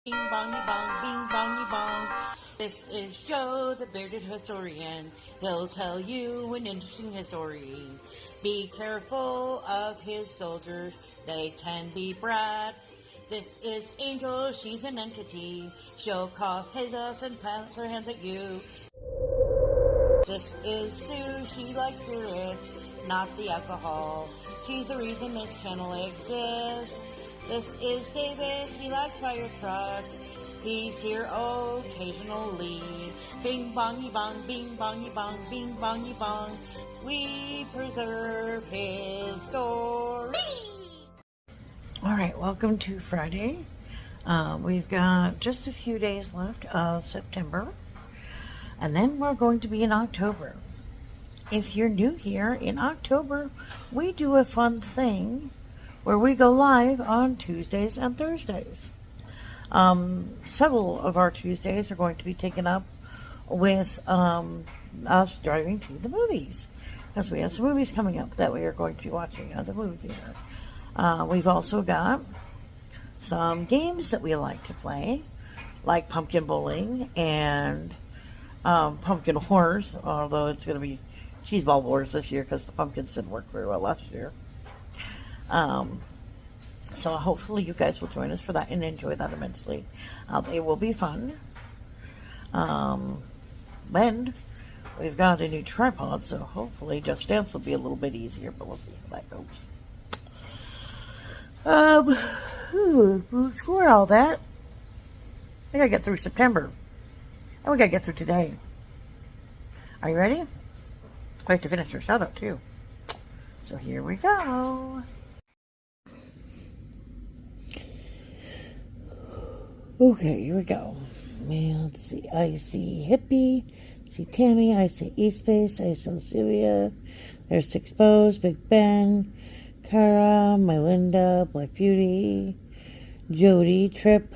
Bing bongy bong, bing bongy bong. This is Joe, the bearded historian. He'll tell you an interesting history. Be careful of his soldiers, they can be brats. This is Angel, she's an entity. She'll cause chaos and plant her hands at you. This is Sue, she likes spirits, not the alcohol. She's the reason this channel exists. This is David, he likes fire trucks. He's here occasionally. Bing bongy bong, bing bongy bong, bing bongy bong. We preserve his story. Alright, welcome to Friday. We've got just a few days left of September. And then we're going to be in October. If you're new here, in October, we do a fun thing where we go live on Tuesdays and Thursdays. Several of our Tuesdays are going to be taken up with us driving to the movies, because we have some movies coming up that we are going to be watching at the movie theater. We've also got some games that we like to play, like pumpkin bowling and pumpkin wars, although it's going to be cheeseball wars this year because the pumpkins didn't work very well last year. So hopefully you guys will join us for that and enjoy that immensely. They will be fun. Then we've got a new tripod, so hopefully Just Dance will be a little bit easier, but we'll see how that goes. Before all that, I gotta get through September. And we gotta get through today. Are you ready? I have to finish our shout out too. So here we go. Okay, here we go. Let's see. I see Hippie. I see Tammy. I see E-Space. I see Sylvia. There's Six Bows, Big Ben, Kara, Mylinda, Black Beauty, Jody, Trip,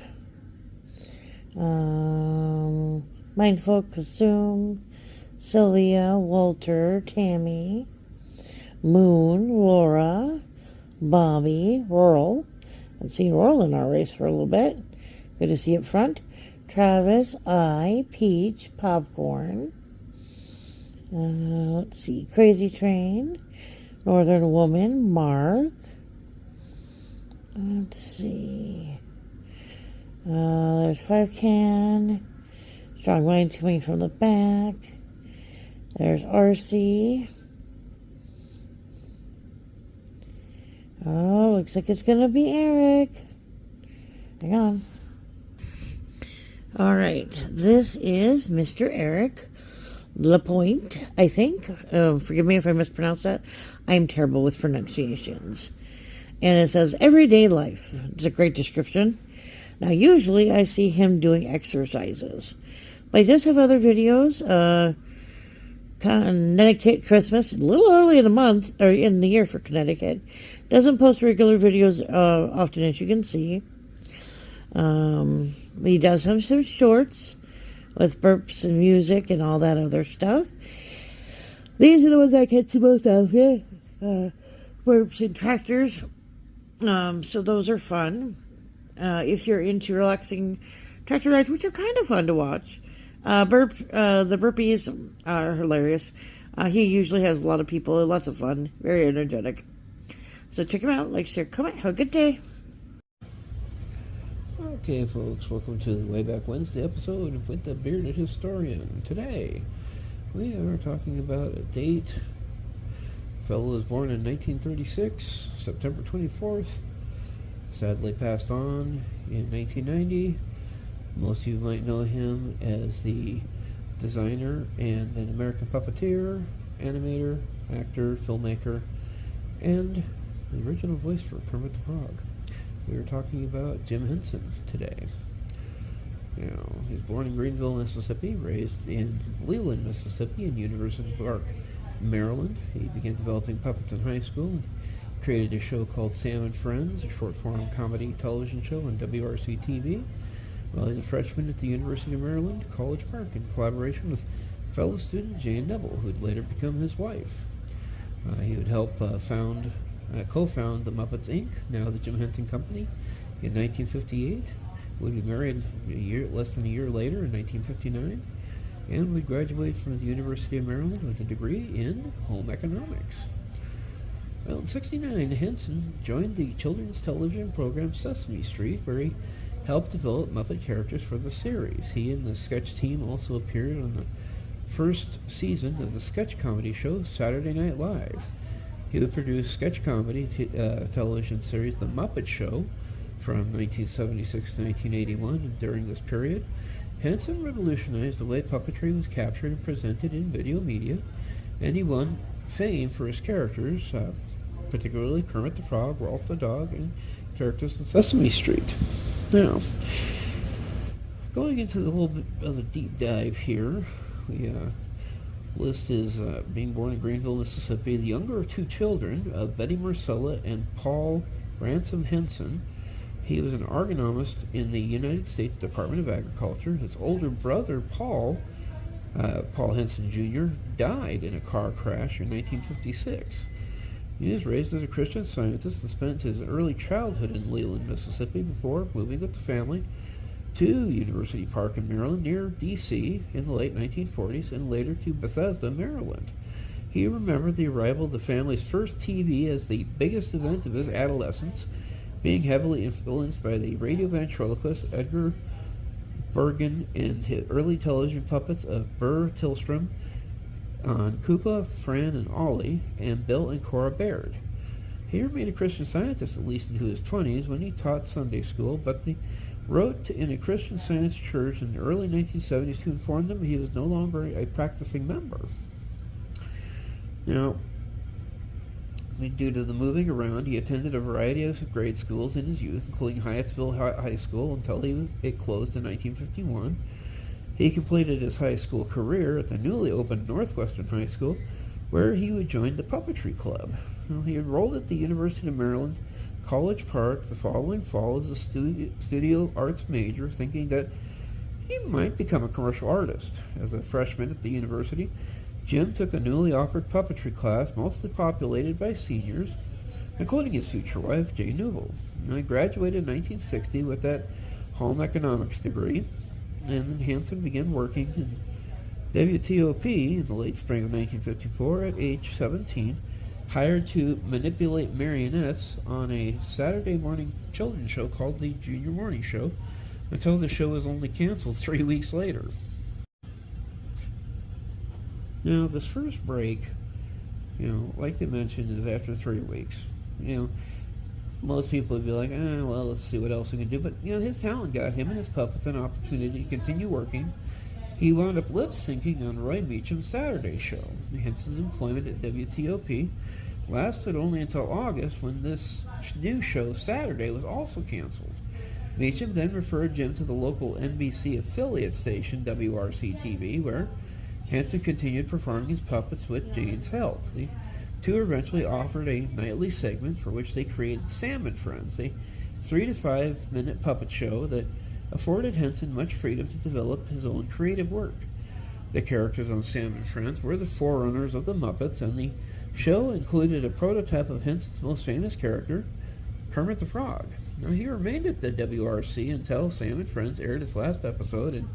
Mindful, Kasum, Sylvia, Walter, Tammy, Moon, Laura, Bobby, Rural. I've seen Rural in our race for a little bit. Good to see you up front. Travis, Peach, Popcorn. Let's see. Crazy Train, Northern Woman, Mark. Let's see. There's 5 Strong Minds coming from the back. There's RC. Oh, looks like it's going to be Eric. Hang on. All right. This is Mr. Eric Lapointe, I think. Forgive me if I mispronounce that. I'm terrible with pronunciations. And it says, everyday life. It's a great description. Now, usually I see him doing exercises. But he does have other videos. Connecticut Christmas, a little early in the month, or in the year for Connecticut. Doesn't post regular videos often, as you can see. He does have some shorts with burps and music and all that other stuff. These are the ones I catch the most out there. Burps and tractors. So those are fun. If you're into relaxing tractor rides, which are kind of fun to watch. The burpees are hilarious. He usually has a lot of people, lots of fun, very energetic. So check him out, like, share, comment, have a good day. Okay, folks, welcome to the Wayback Wednesday episode with the Bearded Historian. Today, we are talking about a date. The fellow was born in 1936, September 24th. Sadly passed on in 1990. Most of you might know him as the designer and an American puppeteer, animator, actor, filmmaker, and the original voice for Kermit the Frog. We are talking about Jim Henson today. He was born in Greenville, Mississippi, raised in Leland, Mississippi, and University Park, Maryland. He began developing puppets in high school. He created a show called Sam and Friends, a short-form comedy television show on WRC-TV. While he was a freshman at the University of Maryland, College Park, in collaboration with fellow student Jane Neville, who would later become his wife. He would help co-found the Muppets Inc., now the Jim Henson Company, in 1958. would be married less than a year later in 1959, and would graduate from the University of Maryland with a degree in home economics. Well, in '69, Henson joined the children's television program Sesame Street, where he helped develop Muppet characters for the series. He and the sketch team also appeared on the first season of the sketch comedy show Saturday Night Live. He would produce sketch comedy television series The Muppet Show from 1976 to 1981, and during this period, Henson revolutionized the way puppetry was captured and presented in video media, and he won fame for his characters, particularly Kermit the Frog, Rolf the Dog, and characters in Sesame Street. Now, going into a little bit of a deep dive here, we list is being born in Greenville, Mississippi, the younger of two children of Betty Marcella and Paul Ransom Henson. He was an agronomist in the United States Department of Agriculture. His older brother, Paul Henson Jr., died in a car crash in 1956. He was raised as a Christian Scientist and spent his early childhood in Leland, Mississippi, before moving with the family to University Park in Maryland, near D.C., in the late 1940s, and later to Bethesda, Maryland. He remembered the arrival of the family's first TV as the biggest event of his adolescence, being heavily influenced by the radio ventriloquist Edgar Bergen and his early television puppets of Burr Tillstrom on Koopa, Fran, and Ollie, and Bill and Cora Baird. He remained a Christian Scientist at least into his 20s when he taught Sunday school, but he wrote in a Christian Science church in the early 1970s to inform them he was no longer a practicing member. Now, due to the moving around, he attended a variety of grade schools in his youth, including Hyattsville High School until it closed in 1951. He completed his high school career at the newly opened Northwestern High School, where he would join the Puppetry Club. Well, he enrolled at the University of Maryland, College Park, the following fall as a studio arts major, thinking that he might become a commercial artist. As a freshman at the university, Jim took a newly offered puppetry class, mostly populated by seniors, including his future wife, Jay Newell. He graduated in 1960 with that home economics degree, and Henson began working in WTOP in the late spring of 1954 at age 17, hired to manipulate marionettes on a Saturday morning children's show called the Junior Morning Show, until the show was only canceled 3 weeks later. Now, this first break, like they mentioned, is after 3 weeks. Most people would be like, well, let's see what else we can do. But, his talent got him and his puppets an opportunity to continue working. He wound up lip-syncing on Roy Meacham's Saturday show. Henson's employment at WTOP lasted only until August, when this new show, Saturday, was also canceled. Meacham then referred Jim to the local NBC affiliate station, WRC-TV, where Henson continued performing his puppets with Jane's help. The two eventually offered a nightly segment for which they created Sam and Friends, a 3 to 5 minute puppet show that afforded Henson much freedom to develop his own creative work. The characters on Sam and Friends were the forerunners of the Muppets, and the show included a prototype of Henson's most famous character, Kermit the Frog. Now, he remained at the WRC until Sam and Friends aired its last episode in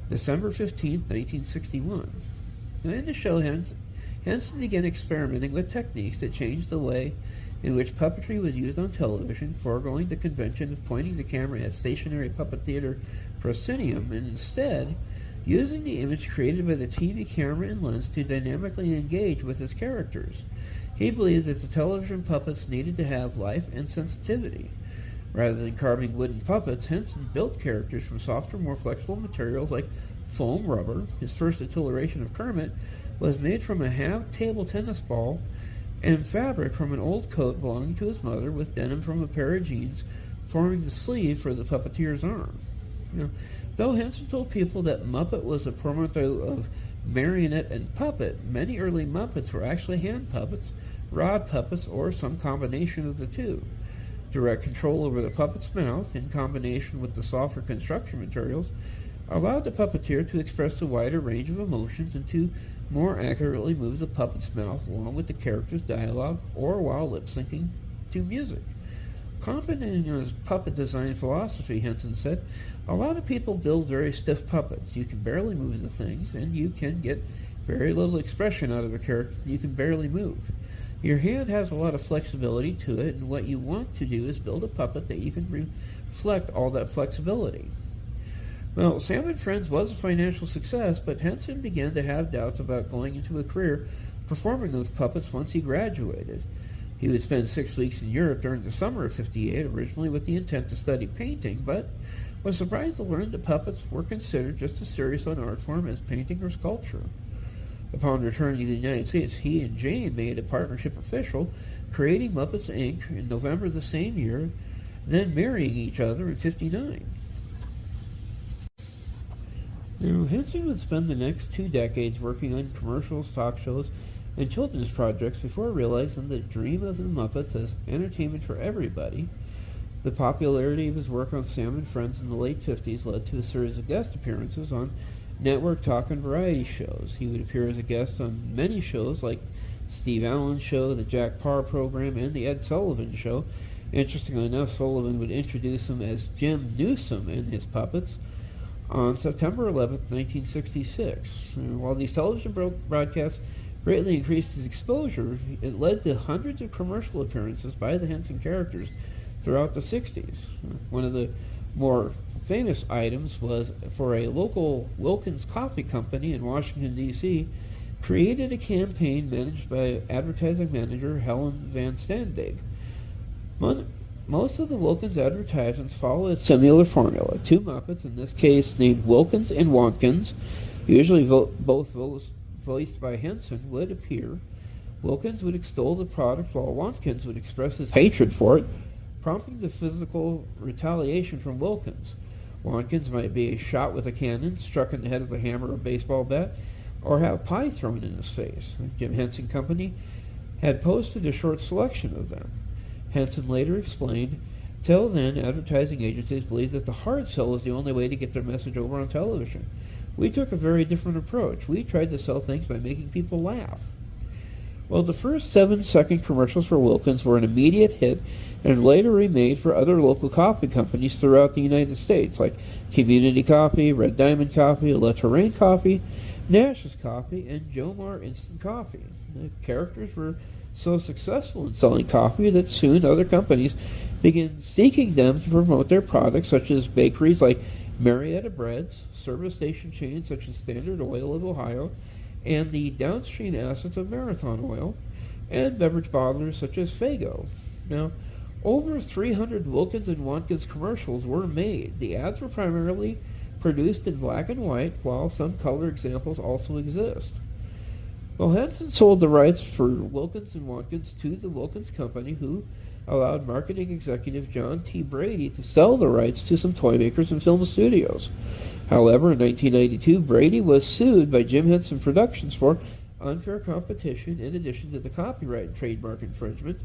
December 15, 1961. Now, in the show, Henson began experimenting with techniques that changed the way in which puppetry was used on television, foregoing the convention of pointing the camera at stationary puppet theater proscenium, and instead using the image created by the TV camera and lens to dynamically engage with his characters. He believed that the television puppets needed to have life and sensitivity. Rather than carving wooden puppets, Henson built characters from softer, more flexible materials like foam rubber. His first iteration of Kermit was made from a halved table tennis ball and fabric from an old coat belonging to his mother, with denim from a pair of jeans forming the sleeve for the puppeteer's arm. Though Henson told people that Muppet was a portmanteau of marionette and puppet, many early Muppets were actually hand puppets, rod puppets, or some combination of the two. Direct control over the puppet's mouth, in combination with the softer construction materials, allowed the puppeteer to express a wider range of emotions and to more accurately move the puppet's mouth along with the character's dialogue or while lip-syncing to music. commenting on his puppet design philosophy, Henson said, "A lot of people build very stiff puppets. You can barely move the things, and you can get very little expression out of a character you can barely move. Your hand has a lot of flexibility to it, and what you want to do is build a puppet that you can reflect all that flexibility." Well, Sam and Friends was a financial success, but Henson began to have doubts about going into a career performing those puppets once he graduated. He would spend 6 weeks in Europe during the summer of '58, originally with the intent to study painting, but was surprised to learn that puppets were considered just as serious an art form as painting or sculpture. Upon returning to the United States, he and Jane made a partnership official, creating Muppets Inc. in November the same year, then marrying each other in '59. Now, Henson would spend the next 2 decades working on commercials, talk shows, and children's projects before realizing the dream of the Muppets as entertainment for everybody. The popularity of his work on Sam and Friends in the late '50s led to a series of guest appearances on network talk and variety shows. He would appear as a guest on many shows like Steve Allen's Show, the Jack Paar Program, and the Ed Sullivan Show. Interestingly enough, Sullivan would introduce him as Jim Newsom in his puppets on September 11, 1966. While these television broadcasts greatly increased his exposure, it led to hundreds of commercial appearances by the Henson characters throughout the '60s. One of the more famous items was for a local Wilkins coffee company in Washington, D.C., created a campaign managed by advertising manager Helen Van Standig. Most of the Wilkins advertisements follow a similar formula. 2 Muppets, in this case named Wilkins and Watkins, usually both voiced by Henson, would appear. Wilkins would extol the product while Watkins would express his hatred for it, prompting the physical retaliation from Wilkins. Watkins might be shot with a cannon, struck in the head with a hammer or baseball bat, or have pie thrown in his face. The Jim Henson Company had posted a short selection of them. Henson later explained, "Till then, advertising agencies believed that the hard sell was the only way to get their message over on television. We took a very different approach. We tried to sell things by making people laugh." Well, the first 7-second commercials for Wilkins were an immediate hit and later remade for other local coffee companies throughout the United States, like Community Coffee, Red Diamond Coffee, La Touraine Coffee, Nash's Coffee, and Jomar Instant Coffee. The characters were so successful in selling coffee that soon other companies began seeking them to promote their products, such as bakeries like Marietta Breads, service station chains such as Standard Oil of Ohio, and the downstream assets of Marathon Oil, and beverage bottlers such as Faygo. Now, over 300 Wilkins and Watkins commercials were made. The ads were primarily produced in black and white, while some color examples also exist. Well, Henson sold the rights for Wilkins and Watkins to the Wilkins Company, who allowed marketing executive John T. Brady to sell the rights to some toy makers and film studios. However, in 1992, Brady was sued by Jim Henson Productions for unfair competition in addition to the copyright and trademark infringement.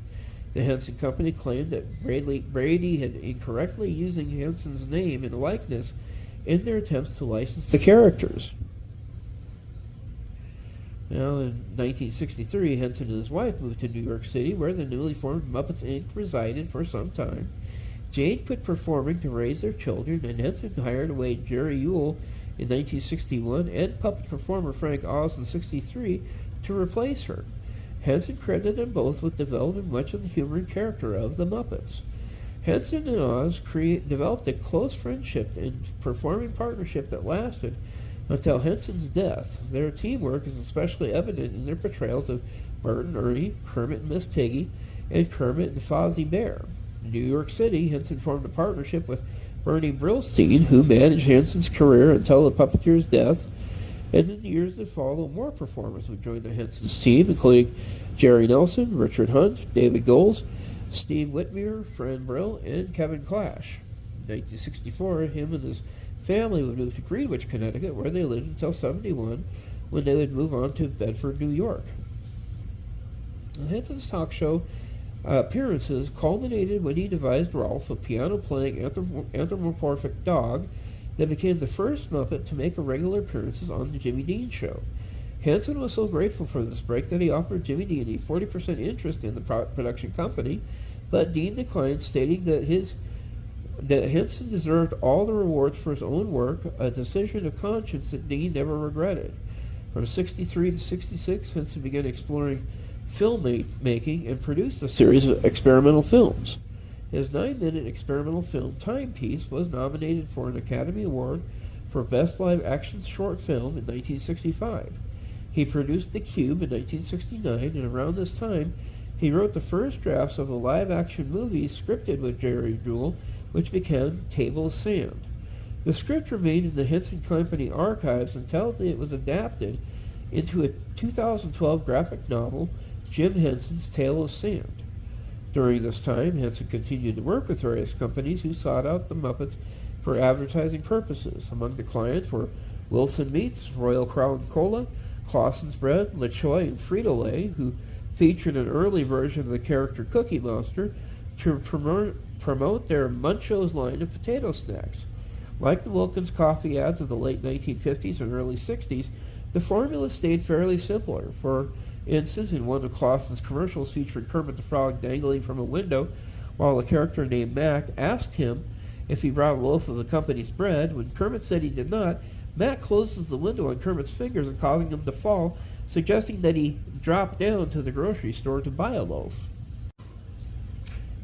The Henson Company claimed that Brady had incorrectly using Henson's name and likeness in their attempts to license the characters. Now, in 1963, Henson and his wife moved to New York City, where the newly formed Muppets Inc. resided for some time. Jane quit performing to raise their children, and Henson hired away Jerry Ewell in 1961 and puppet performer Frank Oz in '63 to replace her. Henson credited them both with developing much of the humor and character of the Muppets. Henson and Oz developed a close friendship and performing partnership that lasted until Henson's death. Their teamwork is especially evident in their portrayals of Bert and Ernie, Kermit and Miss Piggy, and Kermit and Fozzie Bear. In New York City, Henson formed a partnership with Bernie Brillstein, who managed Henson's career until the puppeteer's death. And in the years that follow, more performers would join the Henson's team, including Jerry Nelson, Richard Hunt, David Goles, Steve Whitmire, Fran Brill, and Kevin Clash. In 1964, him and his family would move to Greenwich, Connecticut, where they lived until '71, when they would move on to Bedford, New York. Henson's talk show appearances culminated when he devised Rolf, a piano-playing anthropomorphic dog that became the first Muppet to make regular appearances on the Jimmy Dean Show. Henson was so grateful for this break that he offered Jimmy Dean a 40% interest in the production company, but Dean declined, stating that Henson deserved all the rewards for his own work, a decision of conscience that Dean never regretted. From 63 to 66, Henson began exploring filmmaking and produced a series of experimental films. His 9-minute experimental film, Timepiece, was nominated for an Academy Award for Best Live Action Short Film in 1965. He produced The Cube in 1969, and around this time, he wrote the first drafts of a live-action movie scripted with Jerry Jewell, which became Table of Sand. The script remained in the Henson Company archives until it was adapted into a 2012 graphic novel, Jim Henson's Tale of Sand. During this time, Henson continued to work with various companies who sought out the Muppets for advertising purposes. Among the clients were Wilson Meats, Royal Crown Cola, Clausen's Bread, LaChoy, and Frito-Lay, who featured an early version of the character Cookie Monster to promote their Munchos line of potato snacks. Like the Wilkins coffee ads of the late 1950s and early 60s, the formula stayed fairly simpler. For instance, in one of Clausen's commercials featuring Kermit the Frog dangling from a window, while a character named Mac asked him if he brought a loaf of the company's bread. When Kermit said he did not, Mac closes the window on Kermit's fingers and causing him to fall, suggesting that he drop down to the grocery store to buy a loaf.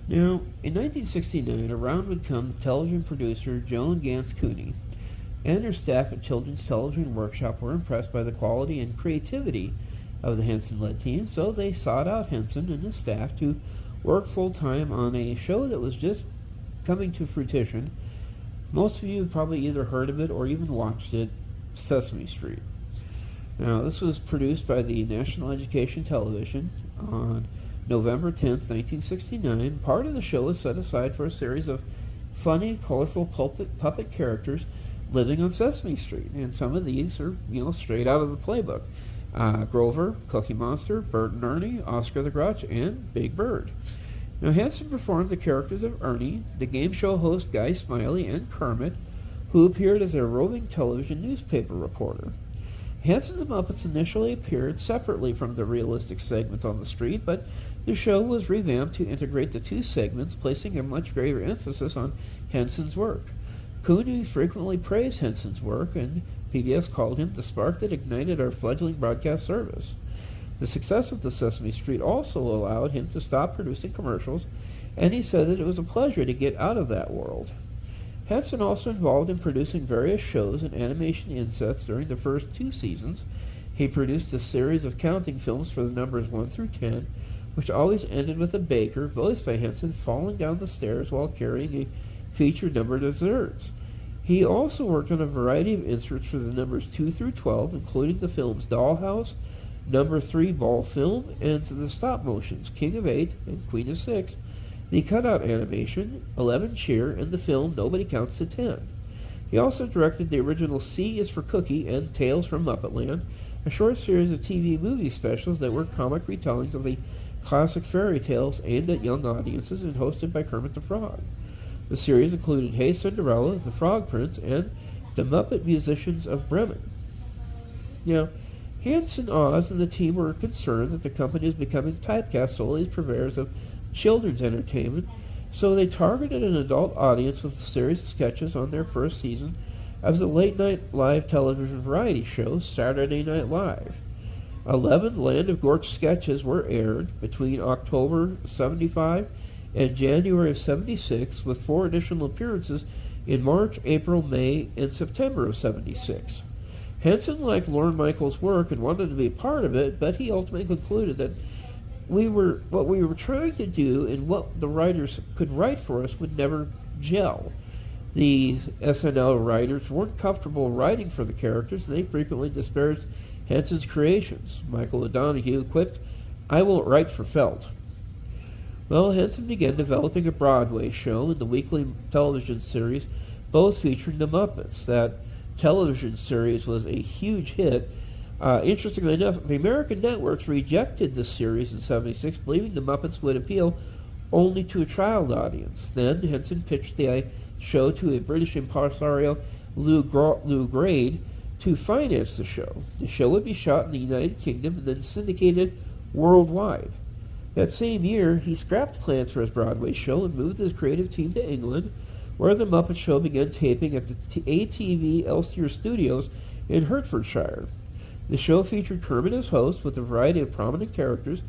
Now, in 1969, around would come the television producer Joan Gans Cooney, and her staff at Children's Television Workshop were impressed by the quality and creativity of the Henson-led team, so they sought out Henson and his staff to work full-time on a show that was just coming to fruition. Most of you have probably either heard of it or even watched it, Sesame Street. Now, this was produced by the National Education Television on November 10th, 1969. Part of the show was set aside for a series of funny, colorful puppet characters living on Sesame Street, and some of these are, straight out of the playbook. Grover, Cookie Monster, Bert and Ernie, Oscar the Grouch, and Big Bird. Now, Henson performed the characters of Ernie, the game show host Guy Smiley, and Kermit, who appeared as a roving television newspaper reporter. Henson's Muppets initially appeared separately from the realistic segments on the street, but the show was revamped to integrate the two segments, placing a much greater emphasis on Henson's work. Cooney frequently praised Henson's work, and PBS called him the spark that ignited our fledgling broadcast service. The success of the Sesame Street also allowed him to stop producing commercials, and he said that it was a pleasure to get out of that world. Henson also involved in producing various shows and animation insets during the first 2 seasons. He produced a series of counting films for the numbers 1 through 10, which always ended with a baker, voiced by Henson, falling down the stairs while carrying a featured number of desserts. He also worked on a variety of inserts for the numbers 2 through 12, including the films Dollhouse, Number 3 Ball Film, and the stop motions King of 8 and Queen of 6, the cutout animation, 11 Cheer, and the film Nobody Counts to 10. He also directed the original C is for Cookie and Tales from Muppetland, a short series of TV movie specials that were comic retellings of the classic fairy tales aimed at young audiences and hosted by Kermit the Frog. The series included Hey Cinderella, The Frog Prince, and The Muppet Musicians of Bremen. Now, Henson, Oz, and the team were concerned that the company was becoming typecast solely as purveyors of children's entertainment, so they targeted an adult audience with a series of sketches on their first season of the late-night live television variety show, Saturday Night Live. 11 Land of Gorge sketches were aired between October 75 and January of 76, with 4 additional appearances in March, April, May, and September of 76. Henson liked Lorne Michaels' work and wanted to be a part of it, but he ultimately concluded that what we were trying to do and what the writers could write for us would never gel. The SNL writers weren't comfortable writing for the characters, and they frequently disparaged Henson's creations. Michael O'Donoghue quipped, "I won't write for Felt." Well, Henson began developing a Broadway show and the weekly television series, both featuring the Muppets. That television series was a huge hit. Interestingly enough, the American networks rejected the series in 76, believing the Muppets would appeal only to a child audience. Then Henson pitched the show to a British impresario, Lou Grade, to finance the show. The show would be shot in the United Kingdom and then syndicated worldwide. That same year, he scrapped plans for his Broadway show and moved his creative team to England, where the Muppet Show began taping at the ATV Elstree Studios in Hertfordshire. The show featured Kermit as host with a variety of prominent characters,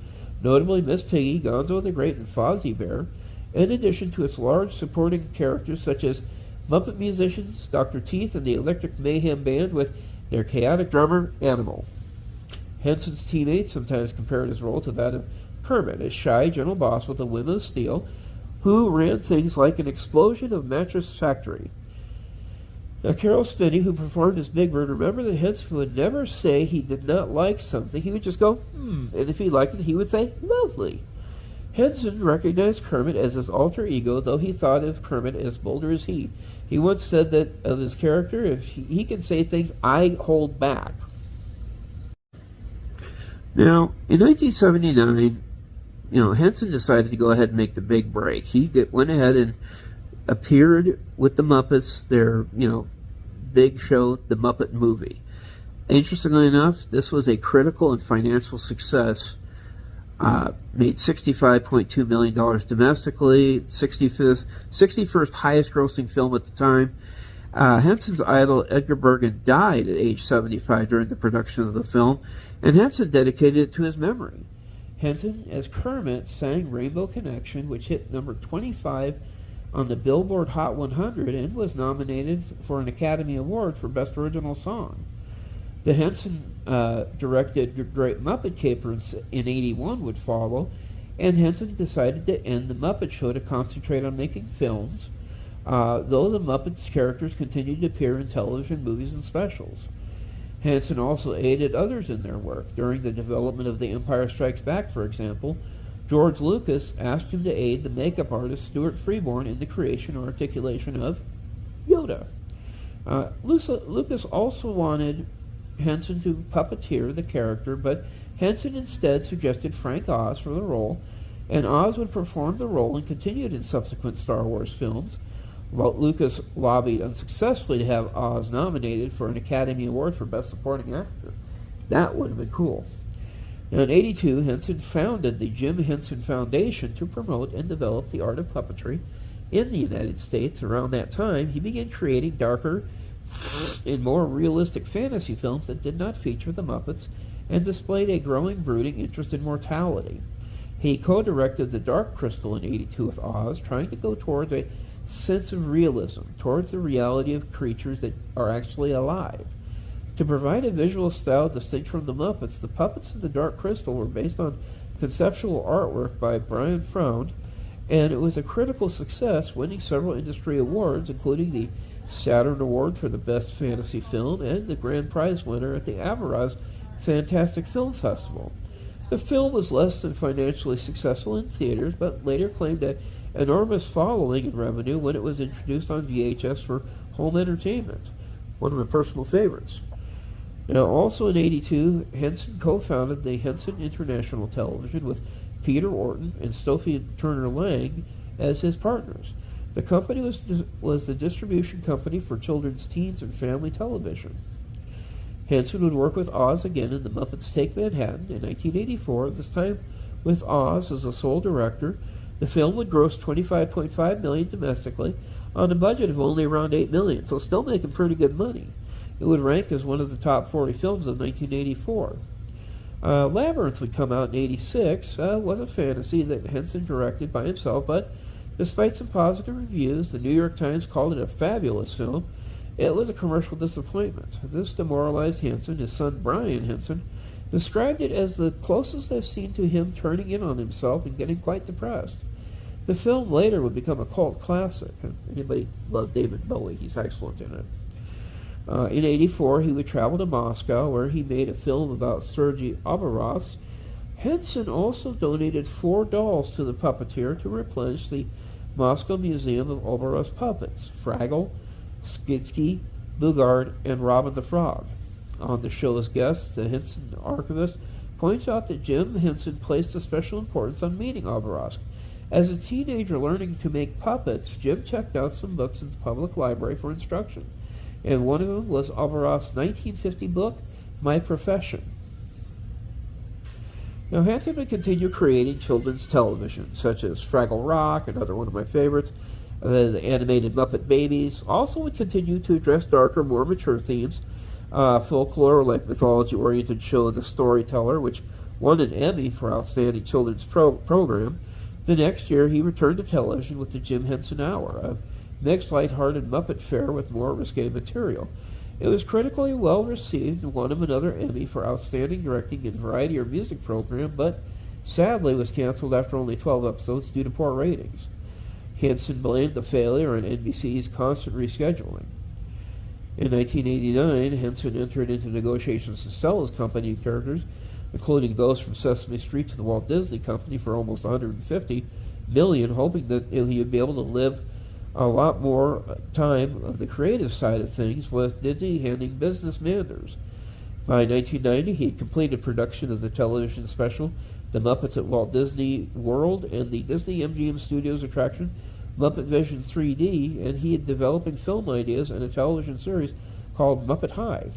notably Miss Piggy, Gonzo the Great, and Fozzie Bear, in addition to its large supporting characters such as Muppet musicians, Dr. Teeth, and the Electric Mayhem Band with their chaotic drummer, Animal. Henson's teammates sometimes compared his role to that of Kermit, a shy, gentle boss with a whim of steel, who ran things like an explosion of mattress factory. Now, Carol Spinney, who performed as Big Bird, remembered that Henson would never say he did not like something. He would just go, and if he liked it, he would say, lovely. Henson recognized Kermit as his alter ego, though he thought of Kermit as bolder as he. He once said that of his character, if he can say things, I hold back. Now, in 1979, Henson decided to go ahead and make the big break. He went ahead and appeared with the Muppets, their, big show, The Muppet Movie. Interestingly enough, this was a critical and financial success. Made $65.2 million domestically, 61st highest grossing film at the time. Henson's idol Edgar Bergen died at age 75 during the production of the film, and Henson dedicated it to his memory. Henson, as Kermit, sang Rainbow Connection, which hit number 25 on the Billboard Hot 100 and was nominated for an Academy Award for Best Original Song. The Henson directed Great Muppet Caper in 1981 would follow, and Henson decided to end the Muppet Show to concentrate on making films, though the Muppets characters continued to appear in television, movies, and specials. Henson also aided others in their work. During the development of The Empire Strikes Back, for example, George Lucas asked him to aid the makeup artist Stuart Freeborn in the creation or articulation of Yoda. Lucas also wanted Henson to puppeteer the character, but Henson instead suggested Frank Oz for the role, and Oz would perform the role and continued in subsequent Star Wars films. While Lucas lobbied unsuccessfully to have Oz nominated for an Academy Award for Best Supporting Actor. That would have been cool. Now, in 1982, Henson founded the Jim Henson Foundation to promote and develop the art of puppetry in the United States. Around that time, he began creating darker and more realistic fantasy films that did not feature the Muppets and displayed a growing brooding interest in mortality. He co-directed The Dark Crystal in 1982 with Oz, trying to go towards a sense of realism, towards the reality of creatures that are actually alive. To provide a visual style distinct from the Muppets, the puppets in The Dark Crystal were based on conceptual artwork by Brian Fround, and it was a critical success, winning several industry awards, including the Saturn Award for the Best Fantasy Film and the grand prize winner at the Avaraz Fantastic Film Festival. The film was less than financially successful in theaters, but later claimed an enormous following and revenue when it was introduced on VHS for home entertainment, one of my personal favorites. Now, also in 1982, Henson co-founded the Henson International Television with Peter Orton and Sophie Turner-Lang as his partners. The company was the distribution company for children's, teens, and family television. Henson would work with Oz again in The Muppets Take Manhattan in 1984, this time with Oz as the sole director. The film would gross $25.5 million domestically on a budget of only around $8 million, so still making pretty good money. It would rank as one of the top 40 films of 1984. Labyrinth would come out in 1986. Was a fantasy that Henson directed by himself, but despite some positive reviews, the New York Times called it a fabulous film. It was a commercial disappointment. This demoralized Henson. His son Brian Henson described it as the closest I've seen to him turning in on himself and getting quite depressed. The film later would become a cult classic. Anybody love David Bowie? He's excellent in it. In 1984, he would travel to Moscow, where he made a film about Sergei Obaros. Henson also donated 4 dolls to the puppeteer to replenish the Moscow Museum of Obaros puppets: Fraggle, Skitsky, Bugard, and Robin the Frog. On the show's guest, the Henson archivist points out that Jim Henson placed a special importance on meeting Obaros. As a teenager learning to make puppets, Jim checked out some books in the public library for instruction, and one of them was Obaros' 1950 book, My Profession. Now, Henson would continue creating children's television, such as Fraggle Rock, another one of my favorites, the animated Muppet Babies. Also would continue to address darker, more mature themes, folklore like mythology-oriented show The Storyteller, which won an Emmy for Outstanding Children's Program. The next year, he returned to television with the Jim Henson Hour, a mixed, lighthearted Muppet fare with more risque material. It was critically well received and won him another Emmy for Outstanding Directing in Variety or Music Program, but sadly was canceled after only 12 episodes due to poor ratings. Henson blamed the failure on NBC's constant rescheduling. In 1989, Henson entered into negotiations to sell his company and characters, including those from Sesame Street to the Walt Disney Company, for almost $150 million, hoping that he would be able to live a lot more time of the creative side of things, with Disney handing business matters. By 1990, he had completed production of the television special The Muppets at Walt Disney World and the Disney MGM Studios attraction Muppet Vision 3D, and he had developing film ideas and a television series called Muppet High.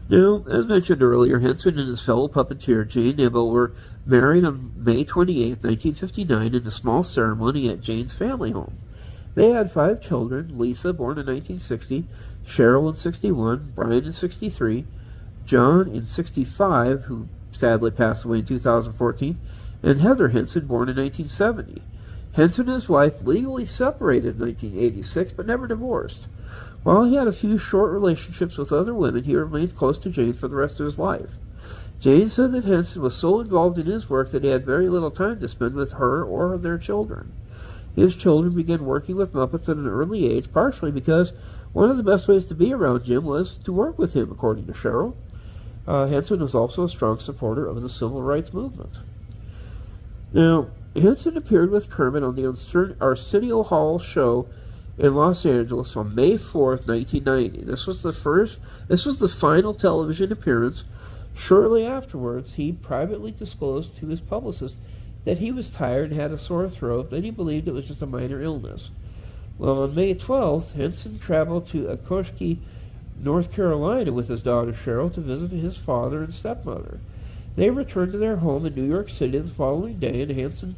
Now, as mentioned earlier, Henson and his fellow puppeteer Jane Ibbott were married on May 28, 1959, in a small ceremony at Jane's family home. They had 5 children: Lisa, born in 1960, Cheryl in 61, Brian in 63, John in 65, who sadly passed away in 2014, and Heather Henson, born in 1970. Henson and his wife legally separated in 1986, but never divorced. While he had a few short relationships with other women, he remained close to Jane for the rest of his life. Jane said that Henson was so involved in his work that he had very little time to spend with her or their children. His children began working with Muppets at an early age, partially because one of the best ways to be around Jim was to work with him, according to Cheryl. Henson was also a strong supporter of the civil rights movement. Now, Henson appeared with Kermit on the Arsenio Hall show in Los Angeles on May 4th, 1990. This was the final television appearance. Shortly afterwards, he privately disclosed to his publicist that he was tired and had a sore throat, but he believed it was just a minor illness. Well, on May 12th, Henson traveled to Okoshki, North Carolina with his daughter Cheryl to visit his father and stepmother. They returned to their home in New York City the following day, and Henson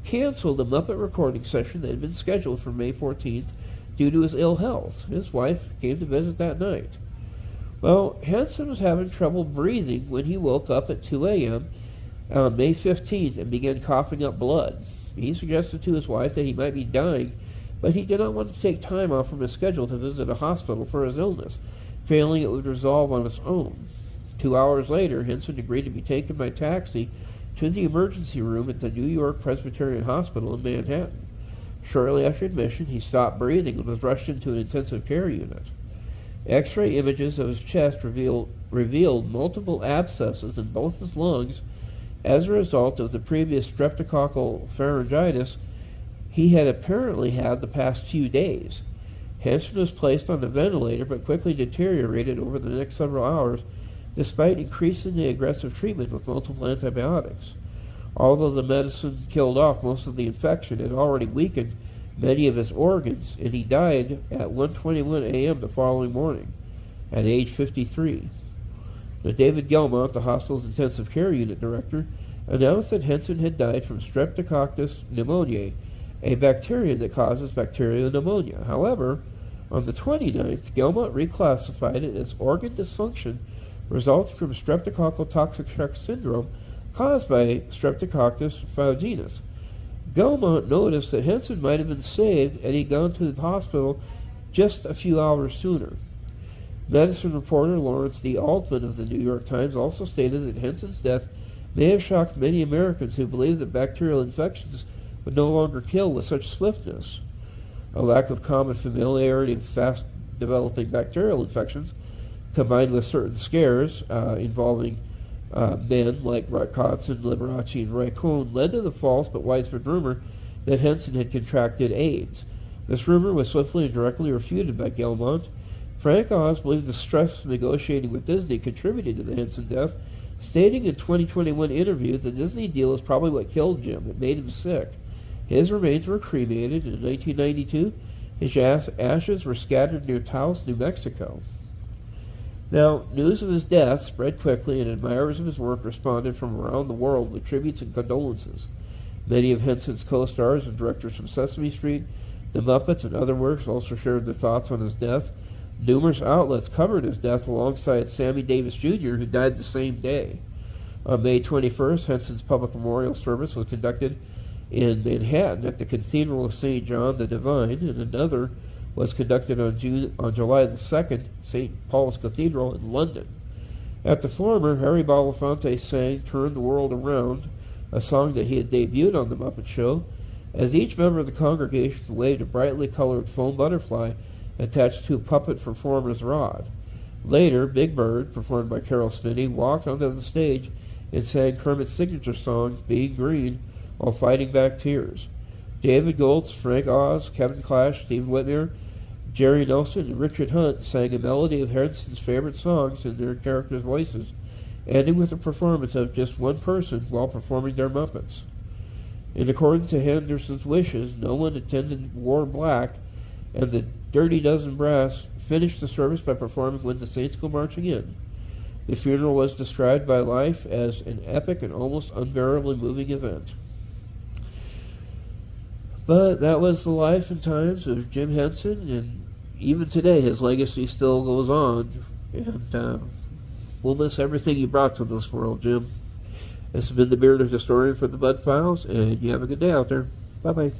canceled a Muppet recording session that had been scheduled for May 14th due to his ill health. His wife came to visit that night. Well, Henson was having trouble breathing when he woke up at 2 a.m. on May 15th and began coughing up blood. He suggested to his wife that he might be dying, but he did not want to take time off from his schedule to visit a hospital for his illness, failing it would resolve on its own. 2 hours later, Henson agreed to be taken by taxi to the emergency room at the New York Presbyterian Hospital in Manhattan. Shortly after admission, he stopped breathing and was rushed into an intensive care unit. X-ray images of his chest revealed multiple abscesses in both his lungs as a result of the previous streptococcal pharyngitis he had apparently had the past few days. Henson was placed on a ventilator but quickly deteriorated over the next several hours, despite increasingly aggressive treatment with multiple antibiotics. Although the medicine killed off most of the infection, it already weakened many of his organs, and he died at 1:21 a.m. the following morning, at age 53. Now, David Gelmont, the hospital's intensive care unit director, announced that Henson had died from Streptococcus pneumoniae, a bacterium that causes bacterial pneumonia. However, on the 29th, Gelmont reclassified it as organ dysfunction resulting from streptococcal toxic shock syndrome caused by Streptococcus pyogenes. Gelmont noticed that Henson might have been saved had he gone to the hospital just a few hours sooner. Medicine reporter Lawrence D. Altman of the New York Times also stated that Henson's death may have shocked many Americans who believed that bacterial infections would no longer kill with such swiftness. A lack of common familiarity with fast-developing bacterial infections, combined with certain scares involving men like Kotzen, Liberace, and Ray Cohn, led to the false but widespread rumor that Henson had contracted AIDS. This rumor was swiftly and directly refuted by Gelmont. Frank Oz believed the stress of negotiating with Disney contributed to the Henson death, stating in a 2021 interview the Disney deal is probably what killed Jim. It made him sick. His remains were cremated in 1992. His ashes were scattered near Taos, New Mexico. Now, news of his death spread quickly, and admirers of his work responded from around the world with tributes and condolences. Many of Henson's co-stars and directors from Sesame Street, The Muppets, and other works also shared their thoughts on his death. Numerous outlets covered his death alongside Sammy Davis Jr., who died the same day. On May 21st, Henson's public memorial service was conducted in Manhattan at the Cathedral of St. John the Divine, and another was conducted on July the 2nd, St. Paul's Cathedral in London. At the former, Harry Belafonte sang Turn the World Around, a song that he had debuted on The Muppet Show, as each member of the congregation waved a brightly colored foam butterfly attached to a puppet performer's rod. Later, Big Bird, performed by Carol Spinney, walked onto the stage and sang Kermit's signature song, Being Green, while fighting back tears. David Goltz, Frank Oz, Kevin Clash, Stephen Whitmere, Jerry Nelson, and Richard Hunt sang a melody of Henson's favorite songs in their characters' voices, ending with a performance of just one person while performing their Muppets. In accordance to Henderson's wishes, no one attended wore black, and the Dirty Dozen Brass finished the service by performing When the Saints Go Marching In. The funeral was described by Life as an epic and almost unbearably moving event. But that was the life and times of Jim Henson, and even today his legacy still goes on, and we'll miss everything you brought to this world, Jim. This has been the Bearded Historian for the Bud Files, and you have a good day out there. Bye-bye.